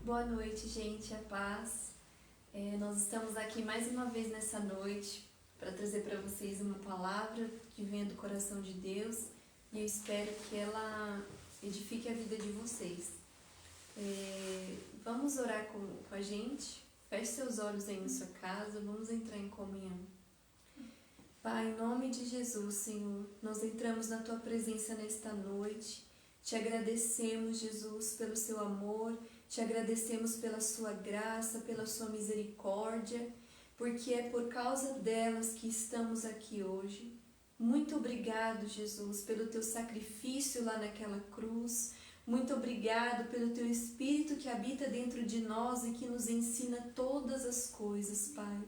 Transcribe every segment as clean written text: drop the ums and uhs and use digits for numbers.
Boa noite, gente, a paz. Nós estamos aqui mais uma vez nessa noite para trazer para vocês uma palavra que venha do coração de Deus e eu espero que ela edifique a vida de vocês. Vamos orar com a gente? Feche seus olhos aí na sua casa, vamos entrar em comunhão. Pai, em nome de Jesus, Senhor, nós entramos na Tua presença nesta noite. Te agradecemos, Jesus, pelo Seu amor, te agradecemos pela Sua graça, pela Sua misericórdia, porque é por causa delas que estamos aqui hoje. Muito obrigado, Jesus, pelo Teu sacrifício lá naquela cruz. Muito obrigado pelo Teu Espírito que habita dentro de nós e que nos ensina todas as coisas, Pai.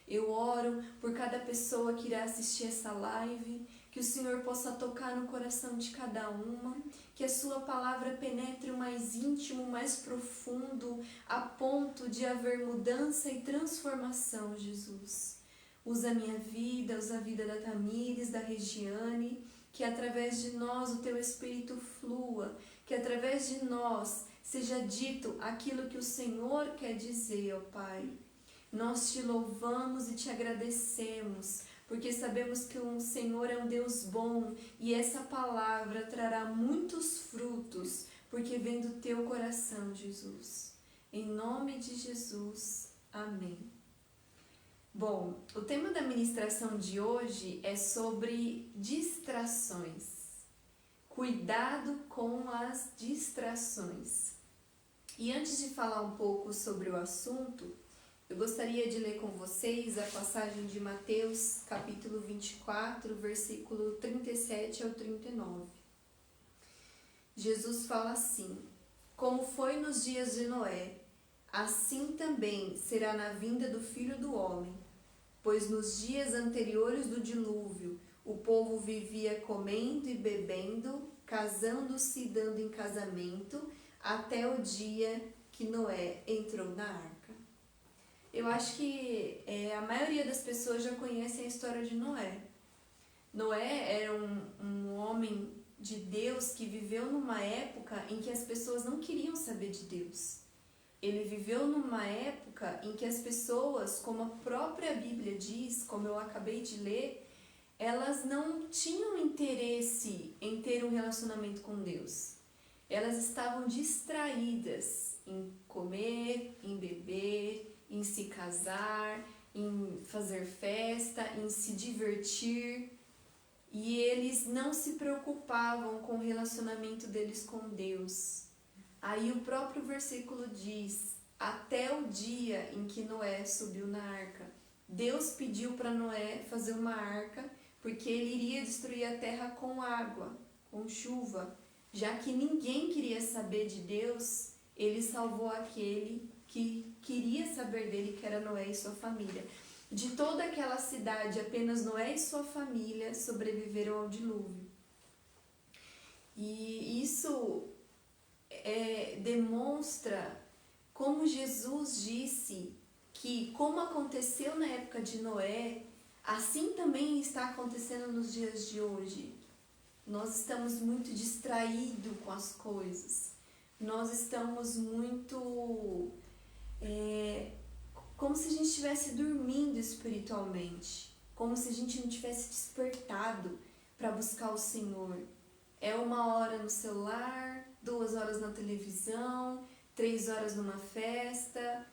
Eu oro por cada pessoa que irá assistir essa live, que o Senhor possa tocar no coração de cada uma, que a Sua palavra penetre o mais íntimo, o mais profundo, a ponto de haver mudança e transformação, Jesus. Usa a minha vida, usa a vida da Tamires, da Regiane, que através de nós o Teu Espírito flua, que através de nós seja dito aquilo que o Senhor quer dizer, ó Pai. Nós te louvamos e te agradecemos, porque sabemos que o Senhor é um Deus bom e essa palavra trará muitos frutos, porque vem do teu coração, Jesus. Em nome de Jesus, amém. Bom, o tema da ministração de hoje é sobre distrações. Cuidado com as distrações. E antes de falar um pouco sobre o assunto, eu gostaria de ler com vocês a passagem de Mateus, capítulo 24, versículo 37 ao 39. Jesus fala assim: como foi nos dias de Noé, assim também será na vinda do Filho do Homem. Pois nos dias anteriores do dilúvio, o povo vivia comendo e bebendo, casando-se e dando em casamento, até o dia que Noé entrou na arca. Eu acho que a maioria das pessoas já conhecem a história de Noé. Noé era um homem de Deus que viveu numa época em que as pessoas não queriam saber de Deus. Ele viveu numa época em que as pessoas, como a própria Bíblia diz, como eu acabei de ler, elas não tinham interesse em ter um relacionamento com Deus. Elas estavam distraídas em comer, em beber, em se casar, em fazer festa, em se divertir, e eles não se preocupavam com o relacionamento deles com Deus. Aí o próprio versículo diz: até o dia em que Noé subiu na arca. Deus pediu para Noé fazer uma arca, porque ele iria destruir a terra com água, com chuva. Já que ninguém queria saber de Deus, ele salvou aquele que queria saber dele, que era Noé e sua família. De toda aquela cidade, apenas Noé e sua família sobreviveram ao dilúvio. E isso demonstra como Jesus disse que, como aconteceu na época de Noé, assim também está acontecendo nos dias de hoje. Nós estamos muito distraídos com as coisas. Nós estamos muito como se a gente estivesse dormindo espiritualmente, como se a gente não tivesse despertado para buscar o Senhor. É 1 hora no celular, 2 horas na televisão, 3 horas numa festa,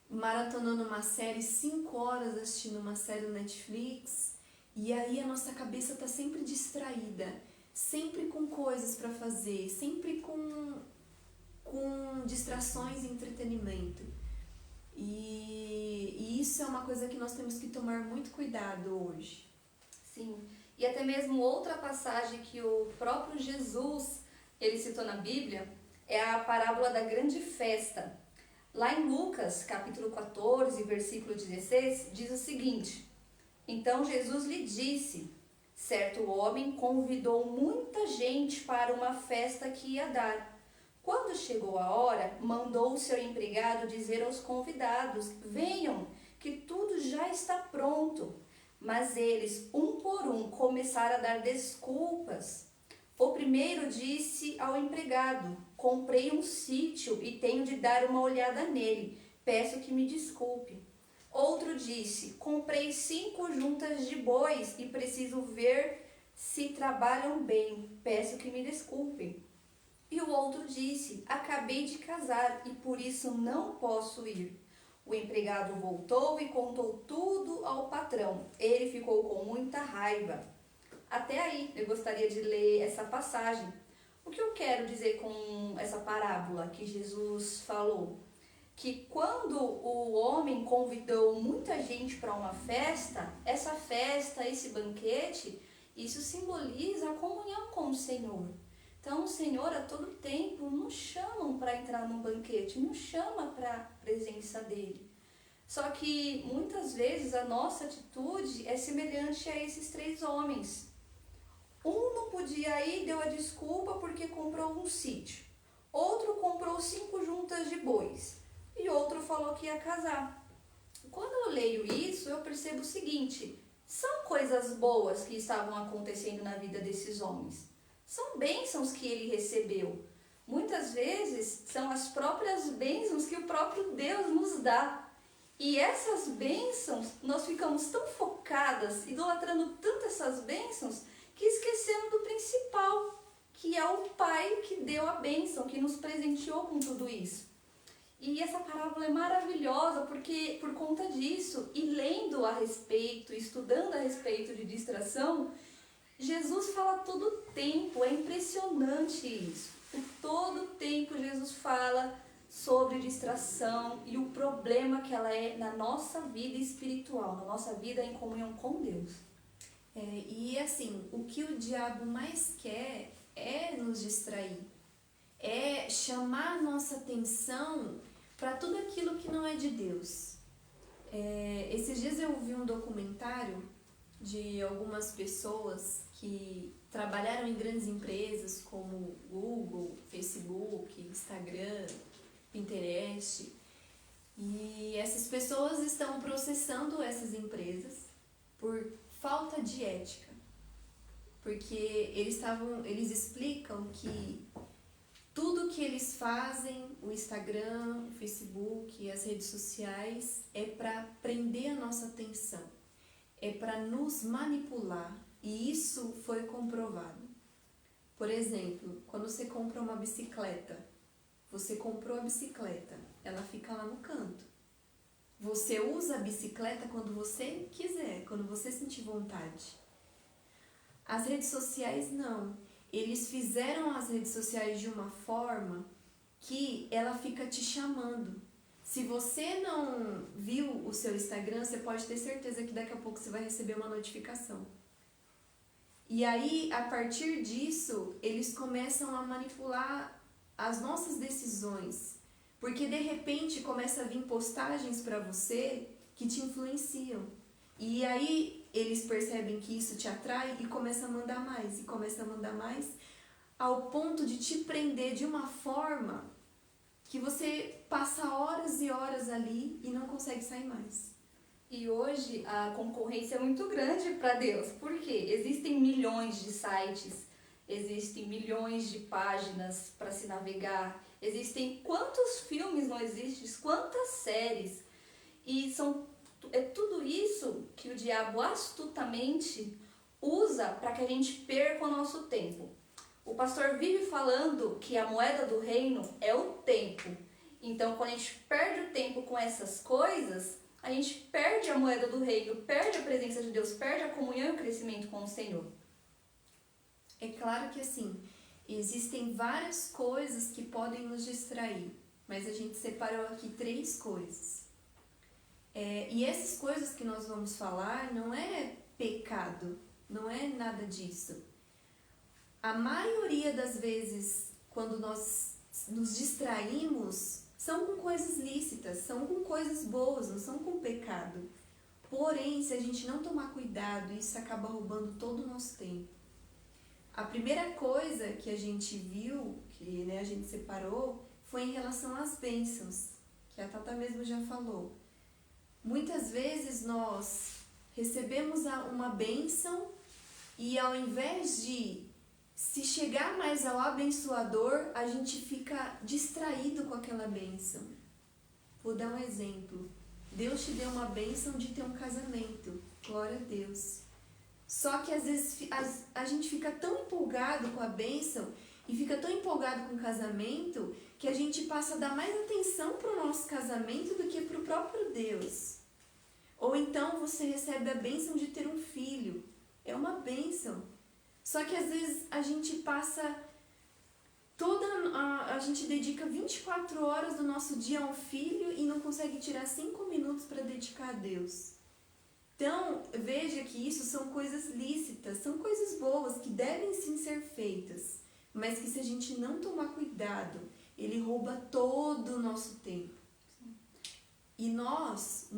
maratonando uma série, 5 horas assistindo uma série no Netflix, e aí a nossa cabeça está sempre distraída, sempre com coisas para fazer, sempre com distrações e entretenimento. E isso é uma coisa que nós temos que tomar muito cuidado hoje. Sim, e até mesmo outra passagem que o próprio Jesus ele citou na Bíblia é a parábola da grande festa. Lá em Lucas, capítulo 14, versículo 16, diz o seguinte: então Jesus lhe disse, certo homem convidou muita gente para uma festa que ia dar. Quando chegou a hora, mandou o seu empregado dizer aos convidados: venham, que tudo já está pronto. Mas eles, um por um, começaram a dar desculpas. O primeiro disse ao empregado: comprei um sítio e tenho de dar uma olhada nele. Peço que me desculpe. Outro disse: comprei 5 juntas de bois e preciso ver se trabalham bem. Peço que me desculpe. E o outro disse: acabei de casar e por isso não posso ir. O empregado voltou e contou tudo ao patrão. Ele ficou com muita raiva. Até aí eu gostaria de ler essa passagem. O que eu quero dizer com essa parábola que Jesus falou? Que quando o homem convidou muita gente para uma festa, essa festa, esse banquete, isso simboliza a comunhão com o Senhor. Então o Senhor a todo tempo nos chama para entrar num banquete, nos chama para a presença dele. Só que muitas vezes a nossa atitude é semelhante a esses 3 homens. Um não podia ir, deu a desculpa porque comprou um sítio. Outro comprou 5 juntas de bois. E outro falou que ia casar. Quando eu leio isso, eu percebo o seguinte: são coisas boas que estavam acontecendo na vida desses homens. São bênçãos que ele recebeu. Muitas vezes são as próprias bênçãos que o próprio Deus nos dá. E essas bênçãos, nós ficamos tão focadas, idolatrando tanto essas bênçãos, que esquecemos do principal, que é o Pai que deu a bênção, que nos presenteou com tudo isso. E essa parábola é maravilhosa porque, por conta disso, e lendo a respeito, estudando a respeito de distração, Jesus fala todo o tempo, é impressionante isso. Todo tempo Jesus fala sobre distração e o problema que ela é na nossa vida espiritual, na nossa vida em comunhão com Deus. E assim, o que o diabo mais quer é nos distrair, é chamar a nossa atenção para tudo aquilo que não é de Deus. Esses dias eu vi um documentário de algumas pessoas que trabalharam em grandes empresas como Google, Facebook, Instagram, Pinterest, e essas pessoas estão processando essas empresas por falta de ética, porque eles explicam que tudo que eles fazem, o Instagram, o Facebook, as redes sociais, é para prender a nossa atenção, é para nos manipular, e isso foi comprovado. Por exemplo, quando você compra uma bicicleta, você comprou a bicicleta, ela fica lá no canto. Você usa a bicicleta quando você quiser, quando você sentir vontade. As redes sociais não. Eles fizeram as redes sociais de uma forma que ela fica te chamando. Se você não viu o seu Instagram, você pode ter certeza que daqui a pouco você vai receber uma notificação. E aí, a partir disso, eles começam a manipular as nossas decisões. Porque de repente começa a vir postagens para você que te influenciam. E aí eles percebem que isso te atrai e começam a mandar mais, e começam a mandar mais, ao ponto de te prender de uma forma que você passa horas e horas ali e não consegue sair mais. E hoje a concorrência é muito grande para Deus. Por quê? Existem milhões de sites, existem milhões de páginas para se navegar, existem quantos filmes não existem, quantas séries. E é tudo isso que o diabo astutamente usa para que a gente perca o nosso tempo. O pastor vive falando que a moeda do reino é o tempo. Então, quando a gente perde o tempo com essas coisas, a gente perde a moeda do reino, perde a presença de Deus, perde a comunhão e o crescimento com o Senhor. É claro que assim, existem várias coisas que podem nos distrair, mas a gente separou aqui 3 coisas. E essas coisas que nós vamos falar não é pecado, não é nada disso. A maioria das vezes, quando nós nos distraímos, são com coisas lícitas, são com coisas boas, não são com pecado. Porém, se a gente não tomar cuidado, isso acaba roubando todo o nosso tempo. A primeira coisa que a gente viu, que a gente separou, foi em relação às bênçãos, que a Tata mesmo já falou. Muitas vezes nós recebemos uma bênção e ao invés de se chegar mais ao abençoador, a gente fica distraído com aquela bênção. Vou dar um exemplo. Deus te deu uma bênção de ter um casamento. Glória a Deus. Só que às vezes a gente fica tão empolgado com a bênção e fica tão empolgado com o casamento que a gente passa a dar mais atenção para o nosso casamento do que para o próprio Deus. Ou então você recebe a bênção de ter um filho. É uma bênção. Só que às vezes a gente passa a gente dedica 24 horas do nosso dia a um filho e não consegue tirar 5 minutos para dedicar a Deus. Então, veja que isso são coisas lícitas, são coisas boas que devem sim ser feitas, mas que se a gente não tomar cuidado, ele rouba todo o nosso tempo. E nós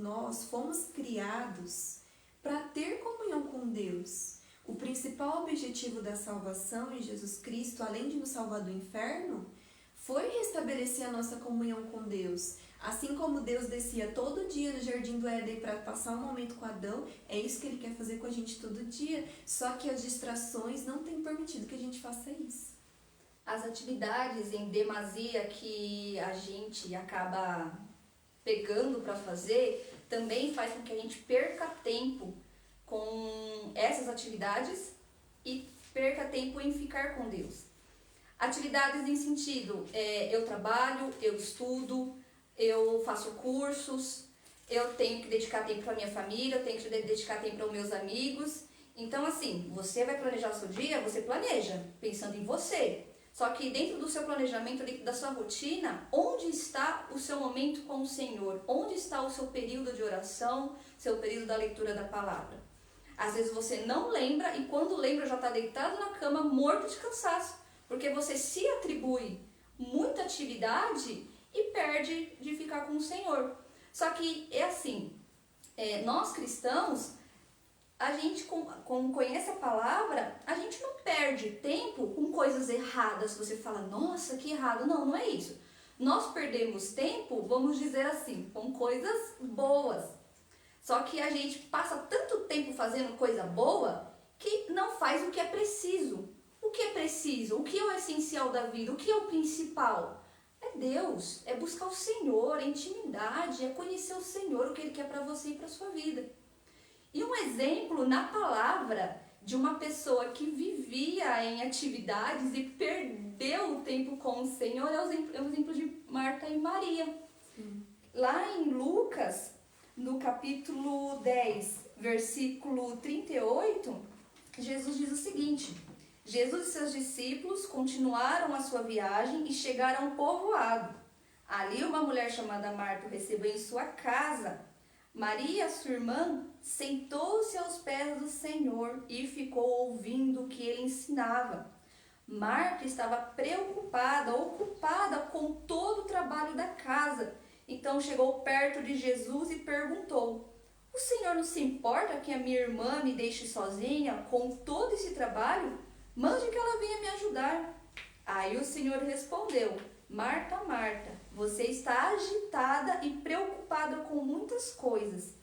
fomos criados para ter comunhão com Deus. O principal objetivo da salvação em Jesus Cristo, além de nos salvar do inferno, foi restabelecer a nossa comunhão com Deus. Assim como Deus descia todo dia no Jardim do Éden para passar um momento com Adão, é isso que Ele quer fazer com a gente todo dia. Só que as distrações não têm permitido que a gente faça isso. As atividades em demasia que a gente acaba pegando para fazer também faz com que a gente perca tempo com essas atividades e perca tempo em ficar com Deus. Atividades em sentido, eu trabalho, eu estudo, eu faço cursos, eu tenho que dedicar tempo para minha família, eu tenho que dedicar tempo para os meus amigos. Então, assim, você vai planejar o seu dia, você planeja, pensando em você. Só que dentro do seu planejamento, dentro da sua rotina, onde está o seu momento com o Senhor? Onde está o seu período de oração, seu período da leitura da palavra? Às vezes você não lembra e quando lembra já está deitado na cama, morto de cansaço. Porque você se atribui muita atividade e perde de ficar com o Senhor. Só que é assim, nós cristãos, a gente conhece a palavra, a gente não perde tempo com coisas erradas. Você fala, nossa, que errado. Não, não é isso. Nós perdemos tempo, vamos dizer assim, com coisas boas. Só que a gente passa tanto tempo fazendo coisa boa que não faz o que é preciso. O que é preciso? O que é o essencial da vida? O que é o principal? É Deus, é buscar o Senhor, é intimidade, é conhecer o Senhor, o que Ele quer para você e para a sua vida. E um exemplo na palavra de uma pessoa que vivia em atividades e perdeu o tempo com o Senhor é o exemplo de Marta e Maria. Sim. Lá em Lucas, no capítulo 10, versículo 38, Jesus diz o seguinte: Jesus e seus discípulos continuaram a sua viagem e chegaram a um povoado. Ali uma mulher chamada Marta o recebeu em sua casa. Maria, sua irmã, sentou-se aos pés do Senhor e ficou ouvindo o que ele ensinava. Marta estava preocupada, ocupada com todo o trabalho da casa. Então chegou perto de Jesus e perguntou: o Senhor não se importa que a minha irmã me deixe sozinha com todo esse trabalho? Mande que ela venha me ajudar. Aí o Senhor respondeu: Marta, Marta, você está agitada e preocupada com muitas coisas,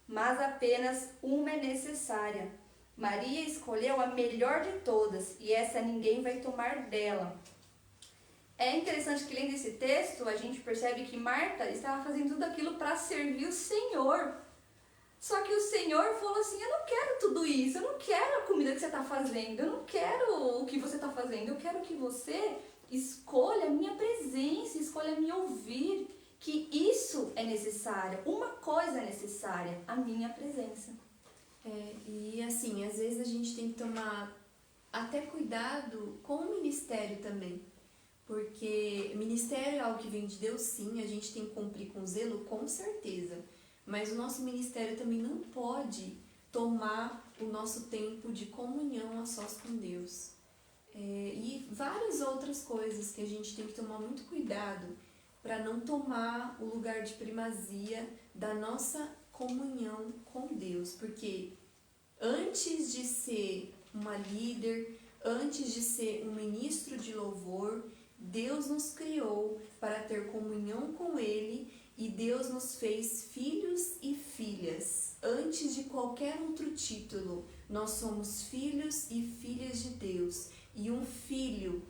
mas apenas uma é necessária. Maria escolheu a melhor de todas e essa ninguém vai tomar dela. É interessante que lendo esse texto a gente percebe que Marta estava fazendo tudo aquilo para servir o Senhor. Só que o Senhor falou assim: eu não quero tudo isso, eu não quero a comida que você está fazendo, eu não quero o que você está fazendo, eu quero que você escolha a minha presença, escolha me ouvir, que isso é necessário, uma coisa é necessária, a minha presença. E assim, às vezes a gente tem que tomar até cuidado com o ministério também, porque ministério é algo que vem de Deus, sim, a gente tem que cumprir com zelo, com certeza. Mas o nosso ministério também não pode tomar o nosso tempo de comunhão a sós com Deus. E várias outras coisas que a gente tem que tomar muito cuidado para não tomar o lugar de primazia da nossa comunhão com Deus. Porque antes de ser uma líder, antes de ser um ministro de louvor, Deus nos criou para ter comunhão com Ele. E Deus nos fez filhos e filhas. Antes de qualquer outro título, nós somos filhos e filhas de Deus. E um filho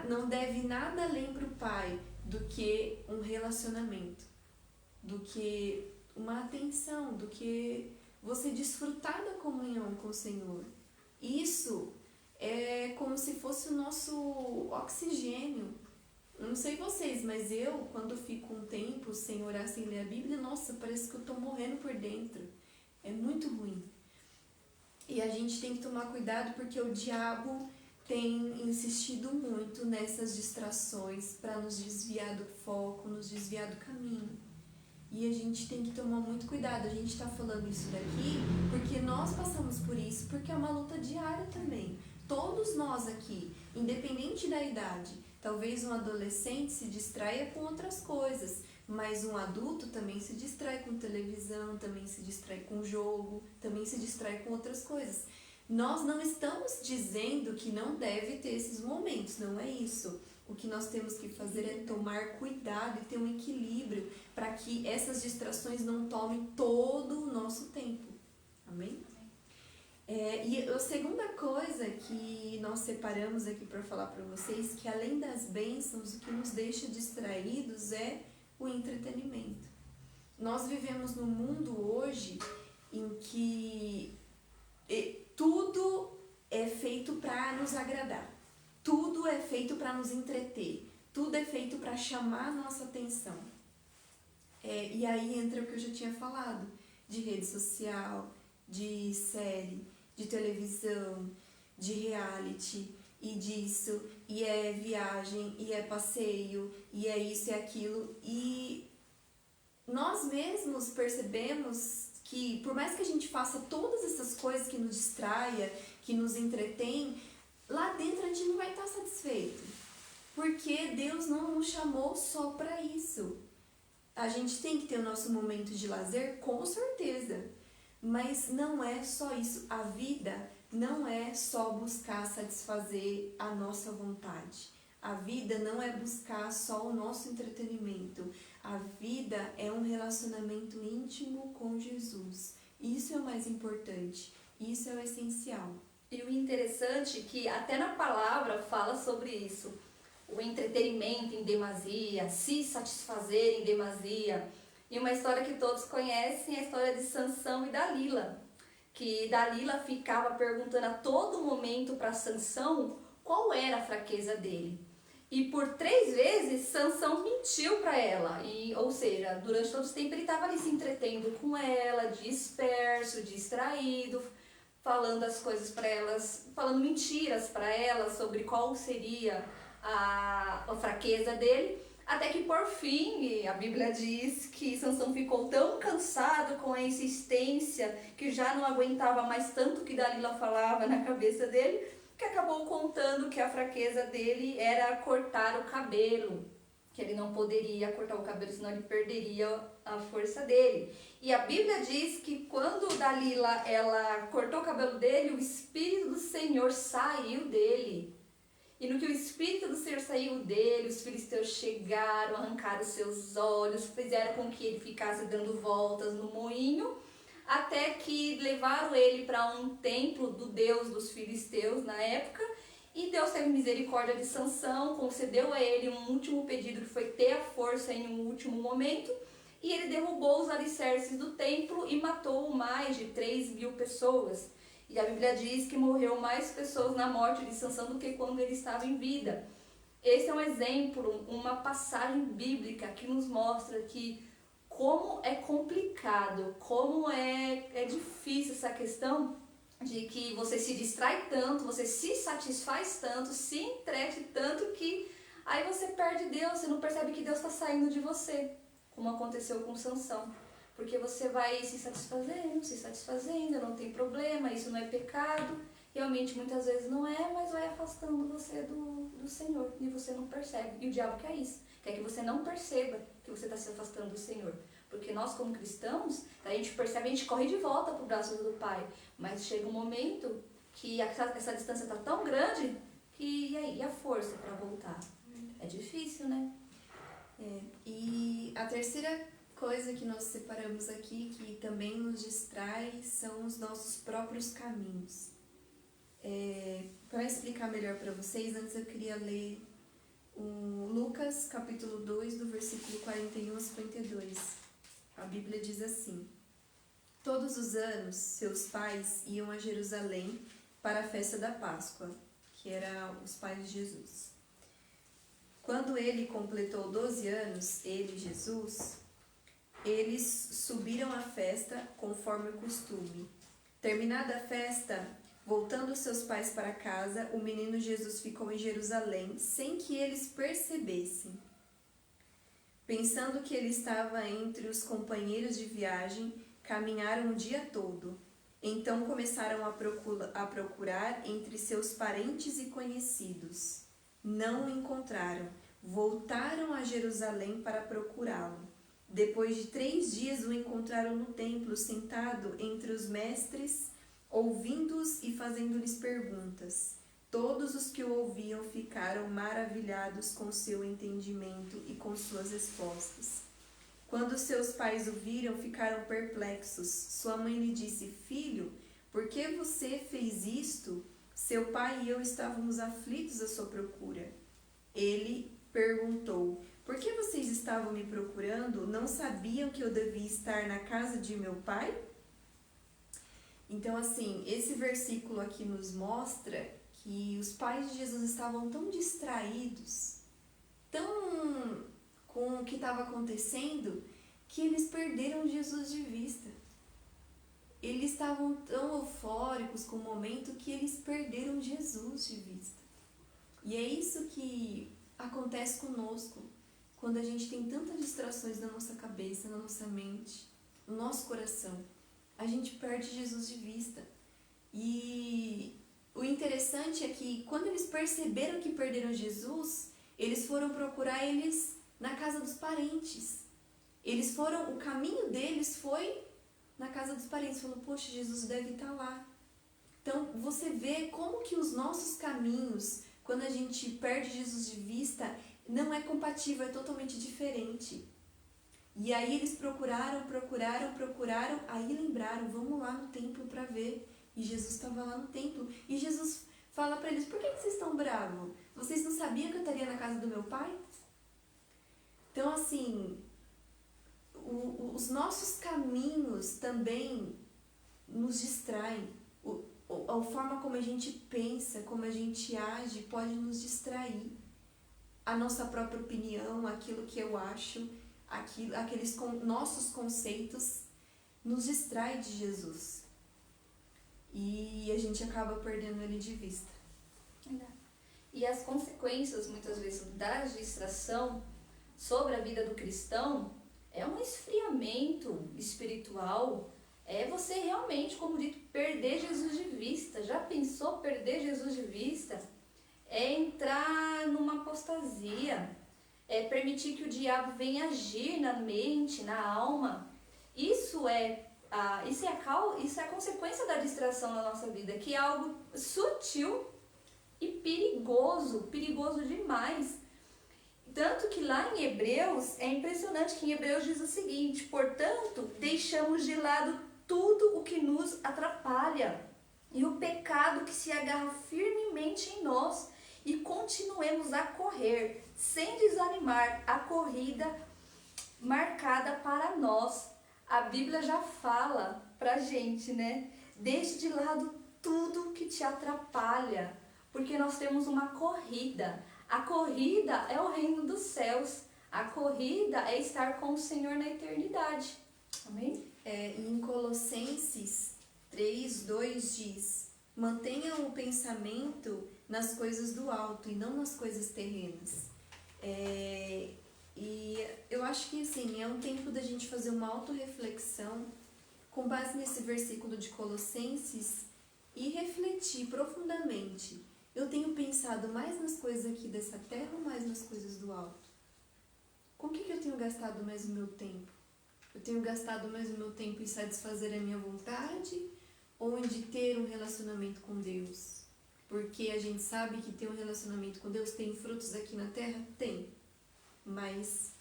não deve nada além para o pai do que um relacionamento, do que uma atenção, do que você desfrutar da comunhão com o Senhor. Isso é como se fosse o nosso oxigênio. Eu não sei vocês, mas eu, quando fico um tempo sem orar, sem ler a Bíblia, nossa, parece que eu estou morrendo por dentro. É muito ruim. E a gente tem que tomar cuidado porque o diabo tem insistido muito nessas distrações para nos desviar do foco, nos desviar do caminho. E a gente tem que tomar muito cuidado. A gente está falando isso daqui porque nós passamos por isso, porque é uma luta diária também. Todos nós aqui, independente da idade, talvez um adolescente se distraia com outras coisas, mas um adulto também se distrai com televisão, também se distrai com jogo, também se distrai com outras coisas. Nós não estamos dizendo que não deve ter esses momentos, não é isso. O que nós temos que fazer é tomar cuidado e ter um equilíbrio para que essas distrações não tomem todo o nosso tempo. Amém? E a segunda coisa que nós separamos aqui para falar para vocês, que além das bênçãos, o que nos deixa distraídos é o entretenimento. Nós vivemos num mundo hoje em que tudo é feito para nos agradar. Tudo é feito para nos entreter, tudo é feito para chamar a nossa atenção. E aí entra o que eu já tinha falado, de rede social, de série, de televisão, de reality, e disso, e é viagem, e é passeio, e é isso e aquilo. E nós mesmos percebemos que por mais que a gente faça todas essas coisas que nos distraia, que nos entretém, lá dentro a gente não vai estar satisfeito, porque Deus não nos chamou só para isso. A gente tem que ter o nosso momento de lazer, com certeza, mas não é só isso. A vida não é só buscar satisfazer a nossa vontade. A vida não é buscar só o nosso entretenimento. A vida é um relacionamento íntimo com Jesus. Isso é o mais importante, isso é o essencial. E o interessante é que até na palavra fala sobre isso. O entretenimento em demasia, se satisfazer em demasia. E uma história que todos conhecem é a história de Sansão e Dalila. Que Dalila ficava perguntando a todo momento para Sansão qual era a fraqueza dele. E por 3 vezes Sansão mentiu para ela. Ou seja, durante todo esse tempo ele estava ali se entretendo com ela, disperso, distraído, falando as coisas para elas, falando mentiras para elas sobre qual seria a fraqueza dele, até que por fim, a Bíblia diz que Sansão ficou tão cansado com a insistência que já não aguentava mais tanto que Dalila falava na cabeça dele, que acabou contando que a fraqueza dele era cortar o cabelo, que ele não poderia cortar o cabelo, senão ele perderia a força dele. E a Bíblia diz que quando Dalila ela cortou o cabelo dele, o Espírito do Senhor saiu dele. E no que o Espírito do Senhor saiu dele, os filisteus chegaram, arrancaram seus olhos, fizeram com que ele ficasse dando voltas no moinho, até que levaram ele para um templo do Deus dos filisteus na época, e Deus teve misericórdia de Sansão, concedeu a ele um último pedido, que foi ter a força em um último momento, e ele derrubou os alicerces do templo e matou mais de 3.000 pessoas. E a Bíblia diz que morreu mais pessoas na morte de Sansão do que quando ele estava em vida. Esse é um exemplo, uma passagem bíblica que nos mostra que como é complicado, como é difícil essa questão de que você se distrai tanto, você se satisfaz tanto, se entrete tanto que aí você perde Deus, você não percebe que Deus está saindo de você, como aconteceu com Sansão. Porque você vai se satisfazendo, não tem problema, isso não é pecado. Realmente, muitas vezes não é, mas vai afastando você do Senhor. E você não percebe. E o diabo quer isso. Quer que você não perceba que você está se afastando do Senhor. Porque nós, como cristãos, a gente percebe, a gente corre de volta para o braço do Pai. Mas chega um momento que essa distância está tão grande que e aí, a força para voltar? É difícil, né? E a terceira coisa que nós separamos aqui, que também nos distrai, são os nossos próprios caminhos. Para explicar melhor para vocês, antes eu queria ler o Lucas, capítulo 2, do versículo 41 a 52. A Bíblia diz assim: Todos os anos, seus pais iam a Jerusalém para a festa da Páscoa, que era os pais de Jesus. Quando ele completou 12 anos, ele, Jesus, eles subiram à festa conforme o costume. Terminada a festa, voltando seus pais para casa, o menino Jesus ficou em Jerusalém sem que eles percebessem. Pensando que ele estava entre os companheiros de viagem, caminharam o dia todo. Então começaram a procurar entre seus parentes e conhecidos. Não o encontraram. Voltaram a Jerusalém para procurá-lo. Depois de 3 dias o encontraram no templo, sentado entre os mestres, ouvindo-os e fazendo-lhes perguntas. Todos os que o ouviam ficaram maravilhados com seu entendimento e com suas respostas. Quando seus pais o viram, ficaram perplexos. Sua mãe lhe disse: Filho, por que você fez isto? Seu pai e eu estávamos aflitos à sua procura. Ele perguntou: Por que vocês estavam me procurando? Não sabiam que eu devia estar na casa de meu pai? Então, assim, esse versículo aqui nos mostra que os pais de Jesus estavam tão distraídos, tão com o que estava acontecendo, que eles perderam Jesus de vista. Eles estavam tão eufóricos com o momento que eles perderam Jesus de vista. E é isso que acontece conosco quando a gente tem tantas distrações na nossa cabeça, na nossa mente, no nosso coração. A gente perde Jesus de vista. E o interessante é que quando eles perceberam que perderam Jesus, eles foram procurar eles na casa dos parentes. O caminho deles foi na casa dos parentes. Falou: poxa, Jesus deve estar lá. Então você vê como que os nossos caminhos, quando a gente perde Jesus de vista, não é compatível, é totalmente diferente. E aí eles procuraram, aí lembraram: vamos lá no templo para ver. E Jesus estava lá no templo. E Jesus fala para eles: por que vocês estão bravos? Vocês não sabiam que eu estaria na casa do meu pai? Então, assim, os nossos caminhos também nos distraem. A forma como a gente pensa, como a gente age, pode nos distrair. A nossa própria opinião, aquilo que eu acho, aqueles nossos conceitos nos distrai de Jesus. E a gente acaba perdendo ele de vista. E as consequências, muitas vezes, da distração sobre a vida do cristão é um esfriamento espiritual. É você realmente, como dito, perder Jesus de vista. Já pensou perder Jesus de vista? É entrar numa apostasia. É permitir que o diabo venha agir na mente, na alma. Isso é a consequência da distração na nossa vida, que é algo sutil e perigoso demais. Tanto que lá em Hebreus, é impressionante que em Hebreus diz o seguinte: portanto, deixamos de lado tudo o que nos atrapalha e o pecado que se agarra firmemente em nós, e continuemos a correr, sem desanimar, a corrida marcada para nós. A Bíblia já fala pra gente, né? Deixe de lado tudo que te atrapalha, porque nós temos uma corrida. A corrida é o reino dos céus. A corrida é estar com o Senhor na eternidade. Amém? Em Colossenses 3:2 diz: mantenham o pensamento nas coisas do alto e não nas coisas terrenas. E eu acho que assim, é um tempo da gente fazer uma autorreflexão com base nesse versículo de Colossenses e refletir profundamente. Eu tenho pensado mais nas coisas aqui dessa terra ou mais nas coisas do alto? Com o que eu tenho gastado mais o meu tempo? Eu tenho gastado mais o meu tempo em satisfazer a minha vontade ou em de ter um relacionamento com Deus? Porque a gente sabe que ter um relacionamento com Deus tem frutos aqui na terra? Tem. Mas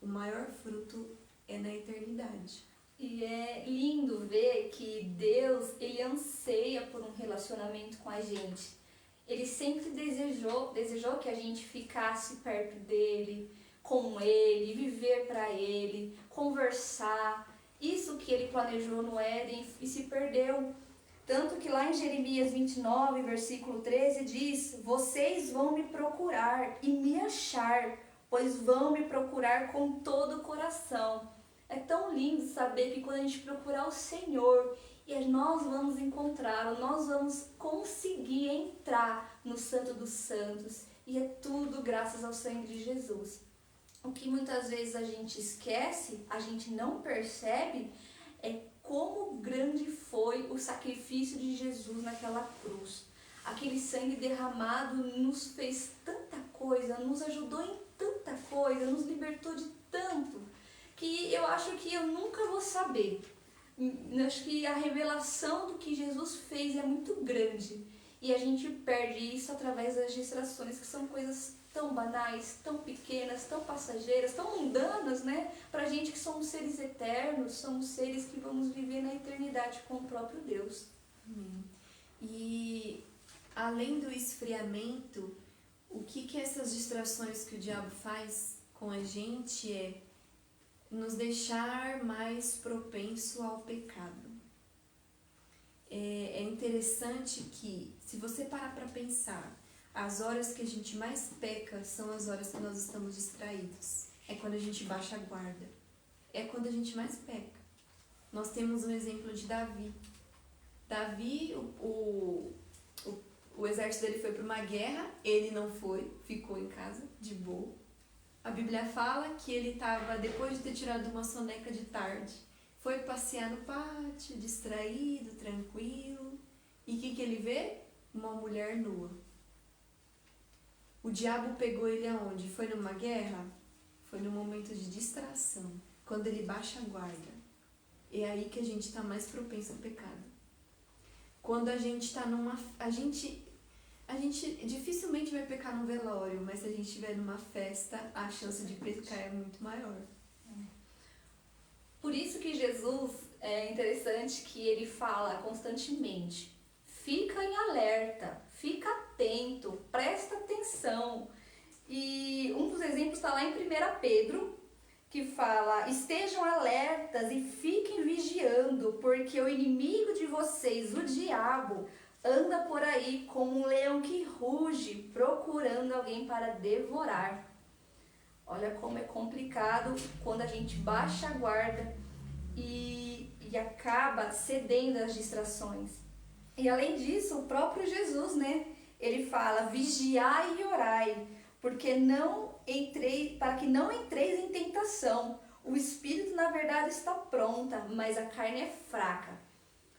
o maior fruto é na eternidade. E é lindo ver que Deus, ele anseia por um relacionamento com a gente. Ele sempre desejou que a gente ficasse perto dele, com ele, viver para ele, conversar. Isso que ele planejou no Éden e se perdeu. Tanto que lá em Jeremias 29, versículo 13, diz: vocês vão me procurar e me achar, pois vão me procurar com todo o coração. É tão lindo saber que quando a gente procurar o Senhor, e nós vamos encontrá-lo, nós vamos conseguir entrar no Santo dos Santos. E é tudo graças ao sangue de Jesus. O que muitas vezes a gente esquece, a gente não percebe, é como grande foi o sacrifício de Jesus naquela cruz. Aquele sangue derramado nos fez tanta coisa, nos ajudou em tanta coisa, nos libertou de tanto, que eu acho que eu nunca vou saber. Eu acho que a revelação do que Jesus fez é muito grande. E a gente perde isso através das distrações, que são coisas tão banais, tão pequenas, tão passageiras, tão mundanas, né? Pra gente que somos seres eternos, somos seres que vamos viver na eternidade com o próprio Deus. E além do esfriamento, o que essas distrações que o diabo faz com a gente é nos deixar mais propenso ao pecado. É interessante que, se você parar para pensar, as horas que a gente mais peca são as horas que nós estamos distraídos. É quando a gente baixa a guarda. É quando a gente mais peca. Nós temos um exemplo de Davi. Davi, o exército dele foi para uma guerra, ele não foi, ficou em casa, de boa. A Bíblia fala que ele estava, depois de ter tirado uma soneca de tarde, foi passear no pátio, distraído, tranquilo. E o que ele vê? Uma mulher nua. O diabo pegou ele aonde? Foi numa guerra? Foi num momento de distração, quando ele baixa a guarda. É aí que a gente está mais propenso ao pecado. Quando a gente está numa... A gente dificilmente vai pecar num velório, mas se a gente estiver numa festa, a chance de pecar é muito maior. Por isso que Jesus, é interessante que ele fala constantemente: fica em alerta, fica atento, presta atenção. E um dos exemplos está lá em 1 Pedro, que fala: estejam alertas e fiquem vigiando, porque o inimigo de vocês, o diabo, anda por aí como um leão que ruge, procurando alguém para devorar. Olha como é complicado quando a gente baixa a guarda e acaba cedendo às distrações. E além disso, o próprio Jesus, né? Ele fala: vigiai e orai, para que não entreis em tentação. O espírito, na verdade, está pronta, mas a carne é fraca.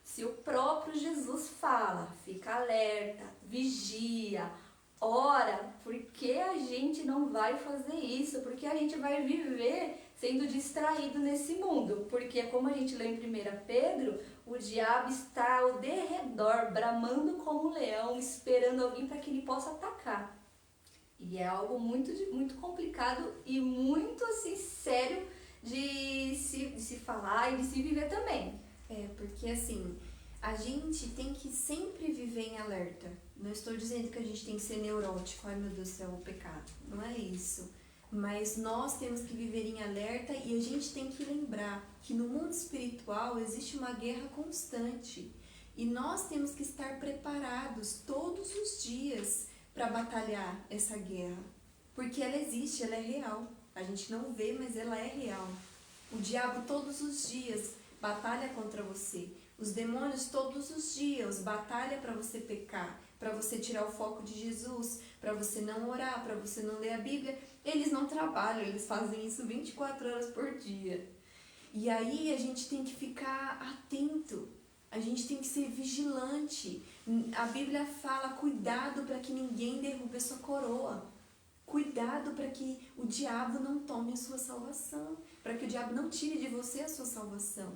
Se o próprio Jesus fala, fica alerta, vigia, ora, por que a gente não vai fazer isso? Porque a gente vai viver sendo distraído nesse mundo. Porque, como a gente lê em 1 Pedro, o diabo está ao derredor, bramando como um leão, esperando alguém para que ele possa atacar. E é algo muito, muito complicado e muito assim, sério de se falar e de se viver também. Porque assim, a gente tem que sempre viver em alerta. Não estou dizendo que a gente tem que ser neurótico, ai meu Deus do céu, o pecado. Não é isso. Mas nós temos que viver em alerta e a gente tem que lembrar que no mundo espiritual existe uma guerra constante. E nós temos que estar preparados todos os dias para batalhar essa guerra. Porque ela existe, ela é real. A gente não vê, mas ela é real. O diabo todos os dias batalha contra você. Os demônios todos os dias batalham para você pecar, para você tirar o foco de Jesus, para você não orar, para você não ler a Bíblia. Eles não trabalham, eles fazem isso 24 horas por dia. E aí a gente tem que ficar atento, a gente tem que ser vigilante. A Bíblia fala: cuidado para que ninguém derrube a sua coroa. Cuidado para que o diabo não tome a sua salvação, para que o diabo não tire de você a sua salvação.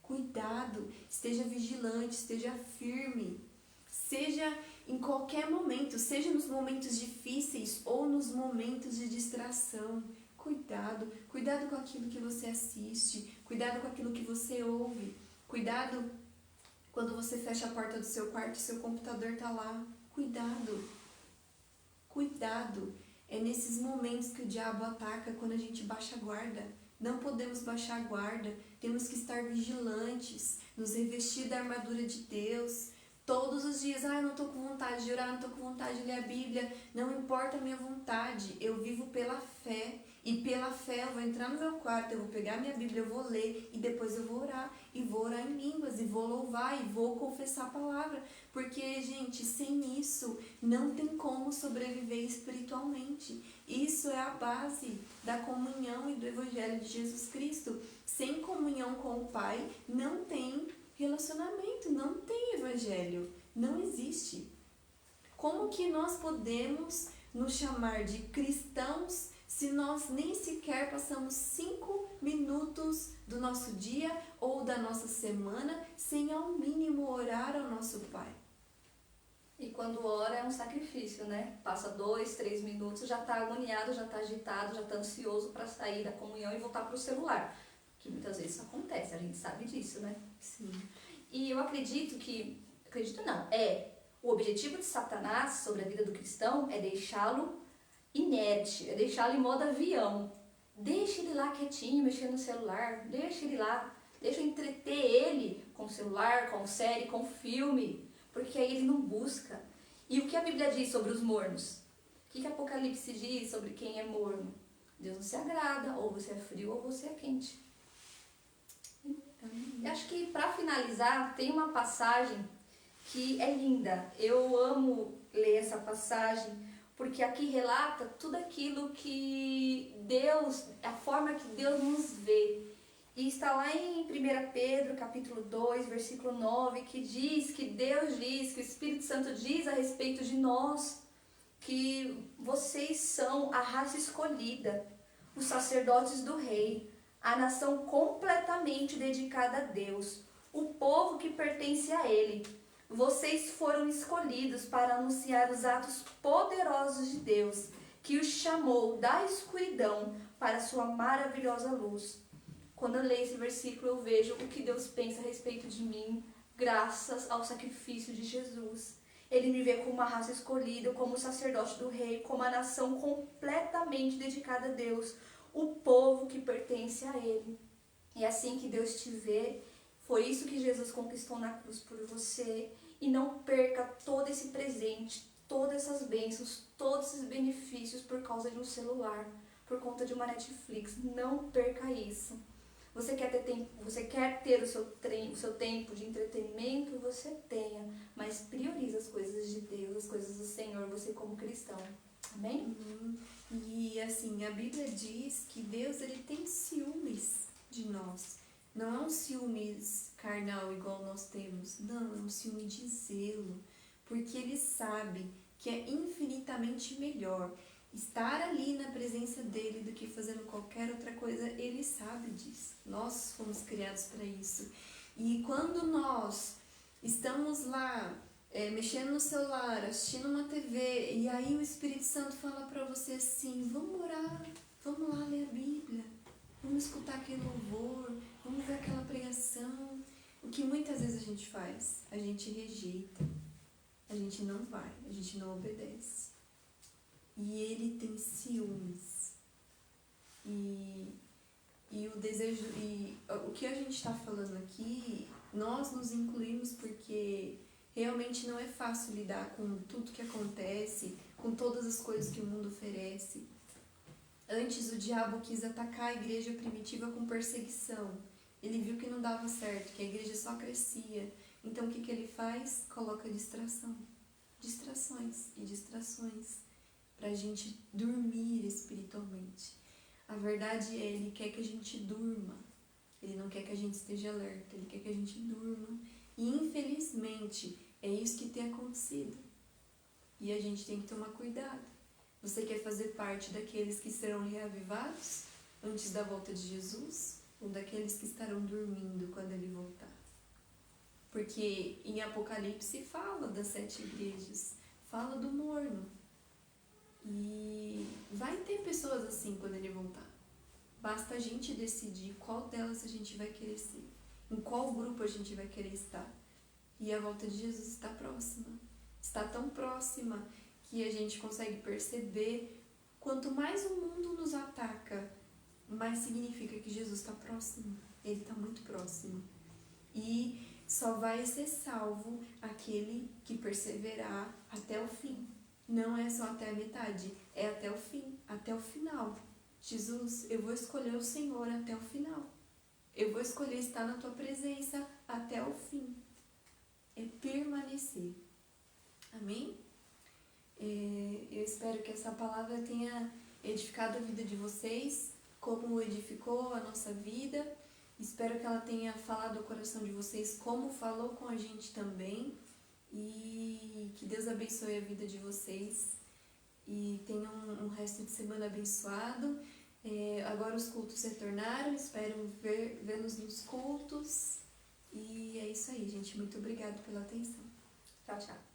Cuidado, esteja vigilante, esteja firme, seja em qualquer momento, seja nos momentos difíceis ou nos momentos de distração. Cuidado com aquilo que você assiste, cuidado com aquilo que você ouve, cuidado quando você fecha a porta do seu quarto e seu computador tá lá. Cuidado. É nesses momentos que o diabo ataca, quando a gente baixa a guarda. Não podemos baixar a guarda, temos que estar vigilantes, nos revestir da armadura de Deus. Todos os dias, eu não estou com vontade de orar, não estou com vontade de ler a Bíblia. Não importa a minha vontade, eu vivo pela fé. E pela fé eu vou entrar no meu quarto, eu vou pegar minha Bíblia, eu vou ler e depois eu vou orar. E vou orar em línguas, e vou louvar, e vou confessar a palavra. Porque, gente, sem isso não tem como sobreviver espiritualmente. Isso é a base da comunhão e do Evangelho de Jesus Cristo. Sem comunhão com o Pai não tem relacionamento, não tem Evangelho. Não existe. Como que nós podemos nos chamar de cristãos se nós nem sequer passamos 5 minutos do nosso dia ou da nossa semana sem ao mínimo orar ao nosso Pai? E quando ora é um sacrifício, né? Passa 2, 3 minutos, já está agoniado, já está agitado, já está ansioso para sair da comunhão e voltar para o celular. Que muitas vezes isso acontece, a gente sabe disso, né? Sim. E eu acredito o objetivo de Satanás sobre a vida do cristão é deixá-lo inerte, é deixá-lo em modo avião. Deixa ele lá quietinho, mexendo no celular, deixa ele lá, deixa entreter ele com o celular, com série, com filme, porque aí ele não busca. E o que a Bíblia diz sobre os mornos? O que Apocalipse diz sobre quem é morno? Deus não se agrada, ou você é frio ou você é quente. Eu acho que para finalizar, tem uma passagem que é linda. Eu amo ler essa passagem, porque aqui relata tudo aquilo que Deus, a forma que Deus nos vê. E está lá em 1 Pedro, capítulo 2, versículo 9, que diz, que Deus diz, que o Espírito Santo diz a respeito de nós, que vocês são a raça escolhida, os sacerdotes do rei, a nação completamente dedicada a Deus, o povo que pertence a Ele. Vocês foram escolhidos para anunciar os atos poderosos de Deus, que os chamou da escuridão para a sua maravilhosa luz. Quando eu leio esse versículo, eu vejo o que Deus pensa a respeito de mim, graças ao sacrifício de Jesus. Ele me vê como uma raça escolhida, como o sacerdote do rei, como a nação completamente dedicada a Deus, o povo que pertence a Ele. É assim que Deus te vê. Foi isso que Jesus conquistou na cruz por você. E não perca todo esse presente, todas essas bênçãos, todos esses benefícios por causa de um celular, por conta de uma Netflix. Não perca isso. Você quer ter o seu tempo de entretenimento? Você tenha. Mas priorize as coisas de Deus, as coisas do Senhor, você como cristão. Amém? E assim, a Bíblia diz que Deus, ele tem ciúmes de nós. Não é um ciúmes carnal igual nós temos. Não, é um ciúme de zelo. Porque ele sabe que é infinitamente melhor estar ali na presença dele do que fazendo qualquer outra coisa. Ele sabe disso. Nós fomos criados para isso. E quando nós estamos lá mexendo no celular, assistindo uma TV, e aí o Espírito Santo fala para você assim, vamos orar, vamos lá ler a Bíblia, vamos escutar aquele louvor, vamos ver aquela pregação. O que muitas vezes a gente faz? A gente rejeita, a gente não vai, a gente não obedece. E ele tem ciúmes. E o desejo, e o que a gente está falando aqui, nós nos incluímos porque realmente não é fácil lidar com tudo que acontece, com todas as coisas que o mundo oferece. Antes o diabo quis atacar a igreja primitiva com perseguição. Ele viu que não dava certo, que a igreja só crescia. Então o que ele faz? Coloca distração. Distrações e distrações para a gente dormir espiritualmente. A verdade é, ele quer que a gente durma. Ele não quer que a gente esteja alerta, ele quer que a gente durma. E infelizmente é isso que tem acontecido. E a gente tem que tomar cuidado. Você quer fazer parte daqueles que serão reavivados antes da volta de Jesus? Ou daqueles que estarão dormindo quando ele voltar? Porque em Apocalipse fala das 7 igrejas, fala do morno. E vai ter pessoas assim quando ele voltar. basta a gente decidir qual delas a gente vai querer ser, em qual grupo a gente vai querer estar. E a volta de Jesus está próxima, está tão próxima que a gente consegue perceber, quanto mais o mundo nos ataca, mais significa que Jesus está próximo, ele está muito próximo. E só vai ser salvo aquele que perseverar até o fim. Não é só até a metade, é até o fim, até o final. Jesus, eu vou escolher o Senhor até o final. Eu vou escolher estar na tua presença até o fim. É permanecer. Amém? Eu espero que essa palavra tenha edificado a vida de vocês, como edificou a nossa vida. Espero que ela tenha falado ao coração de vocês, como falou com a gente também. E que Deus abençoe a vida de vocês. E tenham um resto de semana abençoado. Agora os cultos retornaram, espero vê-los nos cultos. E é isso aí, gente. Muito obrigada pela atenção. Tchau, tchau.